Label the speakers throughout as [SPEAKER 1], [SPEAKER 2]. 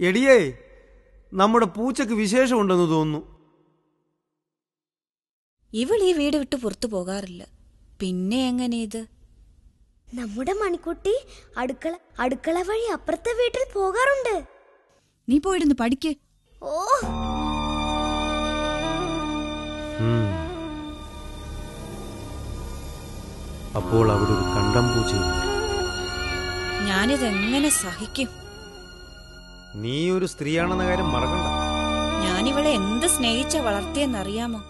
[SPEAKER 1] എടിയേ, നമ്മുടെ പൂച്ചക്ക് വിശേഷമുണ്ടെന്ന് തോന്നുന്നു.
[SPEAKER 2] ഇവൾ ഈ വീട് വിട്ട് പുറത്തു പോകാറില്ല. പിന്നെ എങ്ങനെ ഇത്?
[SPEAKER 3] നമ്മുടെ മണിക്കുട്ടി അടുക്കള വഴി അപ്പുറത്തെ വീട്ടിൽ പോകാറുണ്ട്.
[SPEAKER 4] നീ പോയിടുന്ന് പഠിക്ക്.
[SPEAKER 3] ഓ,
[SPEAKER 1] അപ്പോൾ അവിടെ ഒരു കണ്ടം പൂച്ചയുണ്ട്.
[SPEAKER 2] ഞാനിതെങ്ങനെ സഹിക്കും?
[SPEAKER 1] നീ ഒരു സ്ത്രീയാണെന്ന കാര്യം മറക്കണ്ട.
[SPEAKER 2] ഞാനിവളെ എന്ത് സ്നേഹിച്ച വളർത്തിയെന്നറിയാമോ?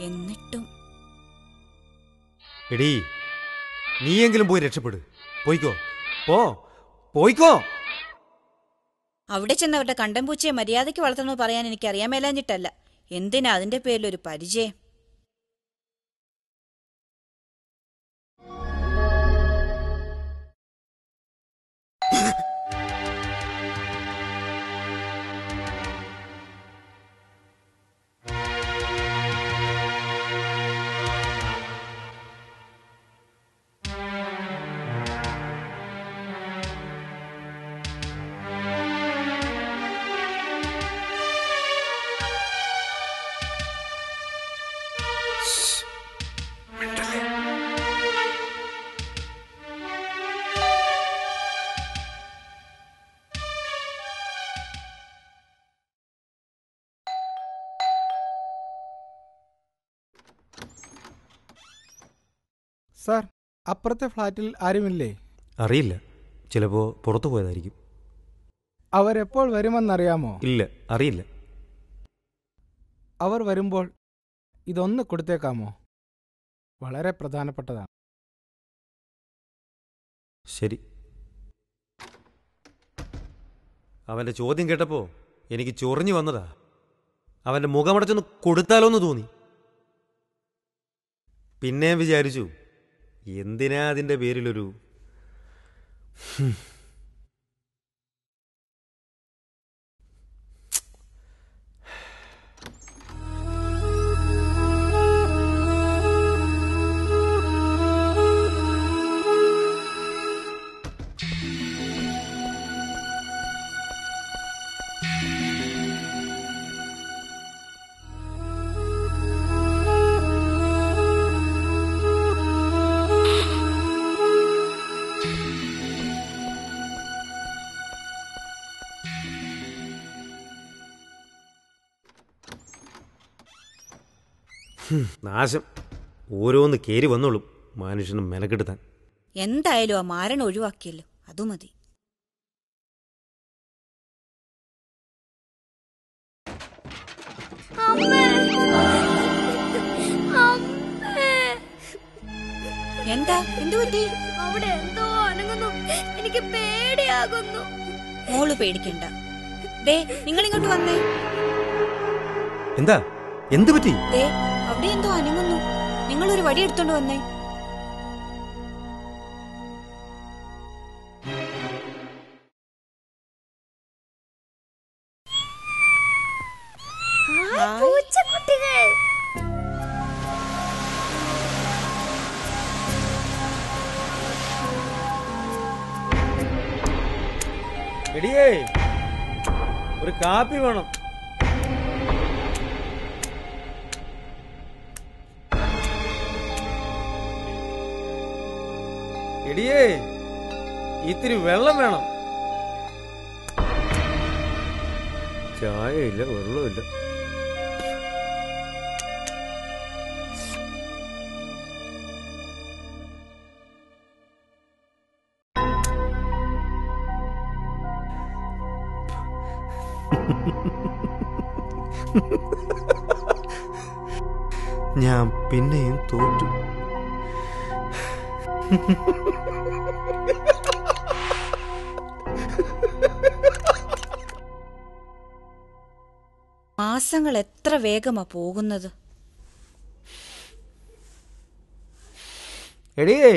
[SPEAKER 2] എന്നിട്ടും
[SPEAKER 1] എടീ, നീയെങ്കിലും പോയി രക്ഷപ്പെട്. പോയിക്കോ, പോയിക്കോ.
[SPEAKER 2] അവിടെ ചെന്നവരുടെ കണ്ടംപൂച്ചയെ മര്യാദയ്ക്ക് വളർത്തണമെന്ന് പറയാൻ എനിക്ക് അറിയാൻ മേലാഞ്ഞിട്ടല്ല. എന്തിനാ അതിന്റെ പേരിലൊരു പരിചയം?
[SPEAKER 5] സാർ, അപ്പുറത്തെ ഫ്ലാറ്റിൽ ആരുമില്ലേ?
[SPEAKER 1] അറിയില്ല, ചിലപ്പോ പുറത്തു പോയതായിരിക്കും.
[SPEAKER 5] അവരെപ്പോൾ വരുമെന്നറിയാമോ?
[SPEAKER 1] ഇല്ല, അറിയില്ല.
[SPEAKER 5] അവർ വരുമ്പോൾ ഇതൊന്ന് കൊടുത്തേക്കാമോ? വളരെ പ്രധാനപ്പെട്ടതാണ്.
[SPEAKER 1] ശരി. അവന്റെ ചോദ്യം കേട്ടപ്പോ എനിക്ക് ചൊറിഞ്ഞു വന്നതാ. അവന്റെ മുഖമടച്ചൊന്ന് കൊടുത്താലോന്ന് തോന്നി. പിന്നെ വിചാരിച്ചു, എന്തിനാ അതിന്റെ പേരിലൊരു നാശം. ഓരോന്ന് കേറി വന്നോളും മനുഷ്യനും മെനക്കെടുത്താൻ.
[SPEAKER 2] എന്തായാലും ആ മാരൻ ഒഴിവാക്കിയല്ലോ, അതു മതി. എന്താ, എന്തു പറ്റി?
[SPEAKER 3] അവിടെ എന്തോ അനങ്ങുന്നു. എനിക്ക് പേടിയാകുന്നു.
[SPEAKER 2] മോള് പേടിക്കണ്ട. ദേ, നിങ്ങളിങ്ങോട്ട് വന്നേ.
[SPEAKER 1] എന്താ, എന്തു പറ്റി?
[SPEAKER 2] ദേ, അവിടെ എന്തോ അനങ്ങുന്നു. നിങ്ങളൊരു വടി എടുത്തോണ്ട് വന്നേ.
[SPEAKER 3] പൂച്ചക്കുട്ടികൾ.
[SPEAKER 1] എടിയേ, ഒരു കാപ്പി വേണം. എടിയേ, ഇത്തിരി വെള്ളം വേണം. ചായയില്ല, വെള്ളമില്ല. ഞാൻ പിന്നെയും തോറ്റു.
[SPEAKER 2] മാസങ്ങൾ എത്ര വേഗമാ പോകുന്നത്.
[SPEAKER 1] എടിയേ,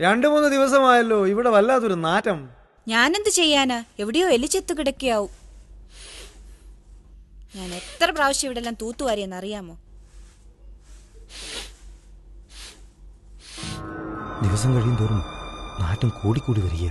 [SPEAKER 1] 2-3 ദിവസമായല്ലോ ഇവിടെ വല്ലാത്തൊരു നാറ്റം.
[SPEAKER 2] ഞാനെന്ത് ചെയ്യാനാ? എവിടെയോ എലിച്ചെത്ത് കിടക്കുകയാവും. ഞാൻ എത്ര പ്രാവശ്യം ഇവിടെ എല്ലാം തൂത്തുവാരിയെന്നറിയാമോ?
[SPEAKER 1] ദിവസം കഴിയും തോറും നാറ്റം കൂടിക്കൂടി വരിക.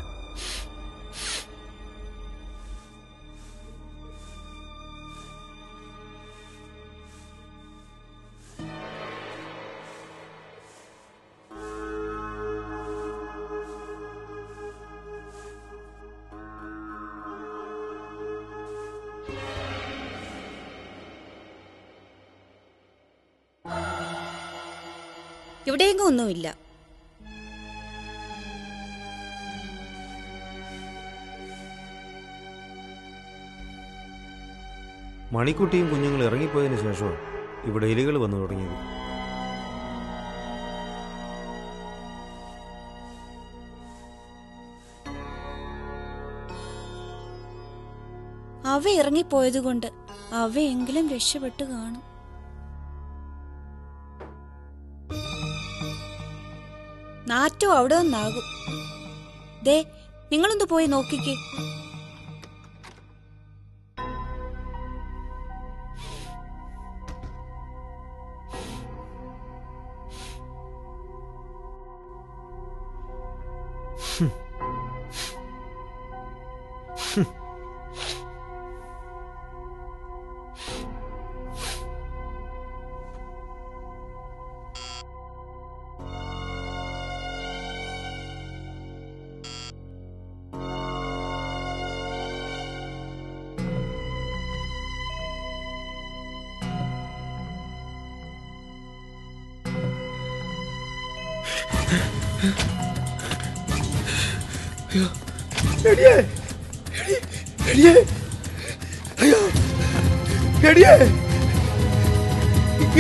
[SPEAKER 2] ഇവിടെയെങ്ങും ഒന്നുമില്ല.
[SPEAKER 1] മണിക്കുട്ടിയും കുഞ്ഞുങ്ങൾ ഇറങ്ങിപ്പോയതിനു ശേഷമാണ് ഇവിടെ എലികൾ വന്നു തുടങ്ങിയത്.
[SPEAKER 2] അവ ഇറങ്ങിപ്പോയതുകൊണ്ട് അവയെങ്കിലും രക്ഷപ്പെട്ടു കാണും. നാറ്റോ അവിടെ ഒന്നാകും. ദേ, നിങ്ങളൊന്ന് പോയി നോക്കിക്കേ.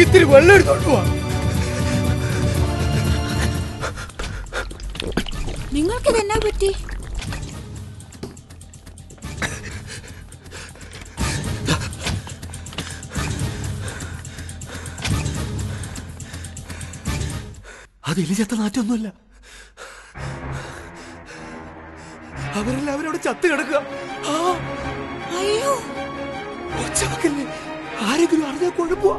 [SPEAKER 6] ഇത്തിരി വെള്ളം എടുത്തോണ്ട് പോവാ.
[SPEAKER 2] നിങ്ങൾക്കിതെന്നാ പറ്റി?
[SPEAKER 6] അത് എലിചത്ത നാറ്റൊന്നുമല്ല. അവരെല്ലാവരും അവിടെ ചത്ത് കിടക്കുക.
[SPEAKER 2] അയ്യോ,
[SPEAKER 6] ഒച്ചവെക്കല്ലേ, ആരെങ്കിലും അറിഞ്ഞാൽ കുഴപ്പമാ.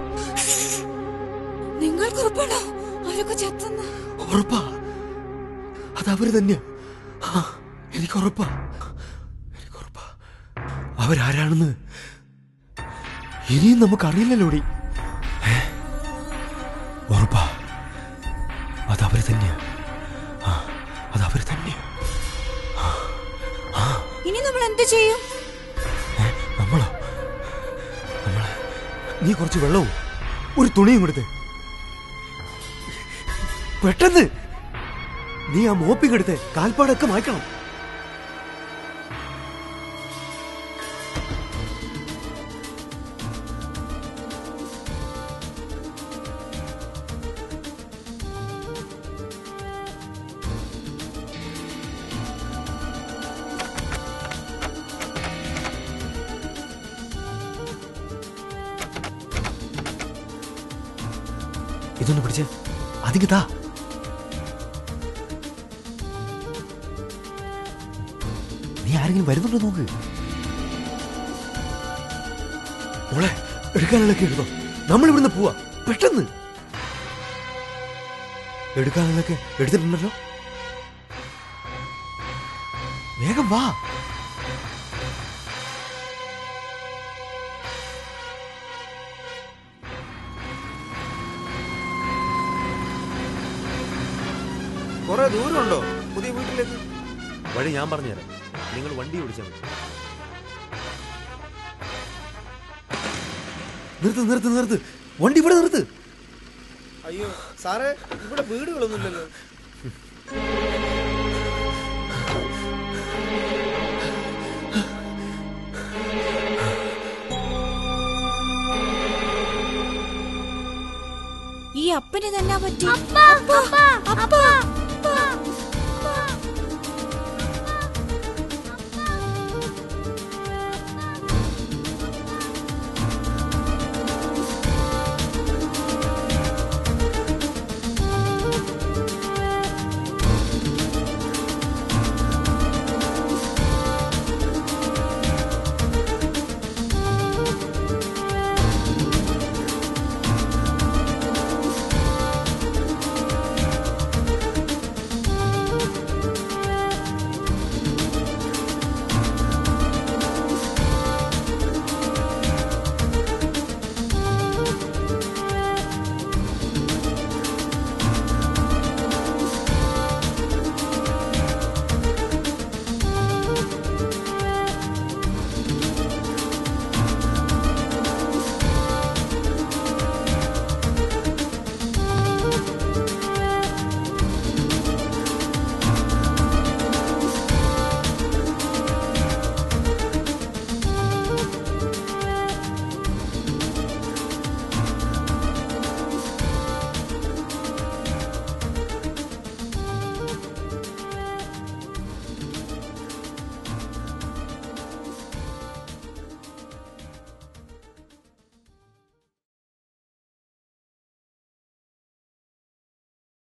[SPEAKER 2] നിങ്ങൾക്ക് ഉറപ്പാണോ അവരൊക്കെ ചത്തെന്ന്?
[SPEAKER 6] ഉറപ്പാ, അതവര് തന്നെയാ. എനിക്കുറപ്പാ. അവരാരാണെന്ന് ഇനിയും നമുക്കറിയില്ലല്ലോടി. ഉറപ്പാ, അതവര് തന്നെയാ. അതവര് തന്നെയാ.
[SPEAKER 2] ഇനി നമ്മൾ എന്ത് ചെയ്യും?
[SPEAKER 6] നമ്മളോ? നീ കുറച്ച് വെള്ളവും ഒരു തുണിയും കൊടുത്തേ. പെട്ടെന്ന് നീ ആ മോപ്പിംഗ് എടുത്തേ, കാൽപ്പാടൊക്കെ മായ്ക്കണം. ഇതൊന്ന് പിടിച്ചേ, അതിങ്ങ് താ. നീ ആരെങ്കിലും വരുന്നുണ്ടോ നോക്ക്. മോളെ, എടുക്കാനുള്ളൊക്കെ എടുത്തോ. നമ്മൾ ഇവിടുന്ന് പോവാ, പെട്ടെന്ന്. എടുക്കാനുള്ളൊക്കെ എടുത്തിട്ടുണ്ടല്ലോ, വേഗം വാ.
[SPEAKER 1] കുറെ ദൂരമുണ്ടോ പുതിയ വീട്ടിലേക്ക്? വഴി ഞാൻ പറഞ്ഞുതരാം, നിങ്ങൾ വണ്ടി ഓടിച്ചാൽ മതി.
[SPEAKER 6] നിർത്ത്, വണ്ടി ഇവിടെ നിർത്ത്.
[SPEAKER 1] അയ്യോ സാറേ, ഇവിടെ വീടുകളൊന്നുമില്ലല്ലോ.
[SPEAKER 2] ഈ അപ്പന് തന്നെ പറ്റി.
[SPEAKER 3] അപ്പാ, അപ്പാ, അപ്പാ.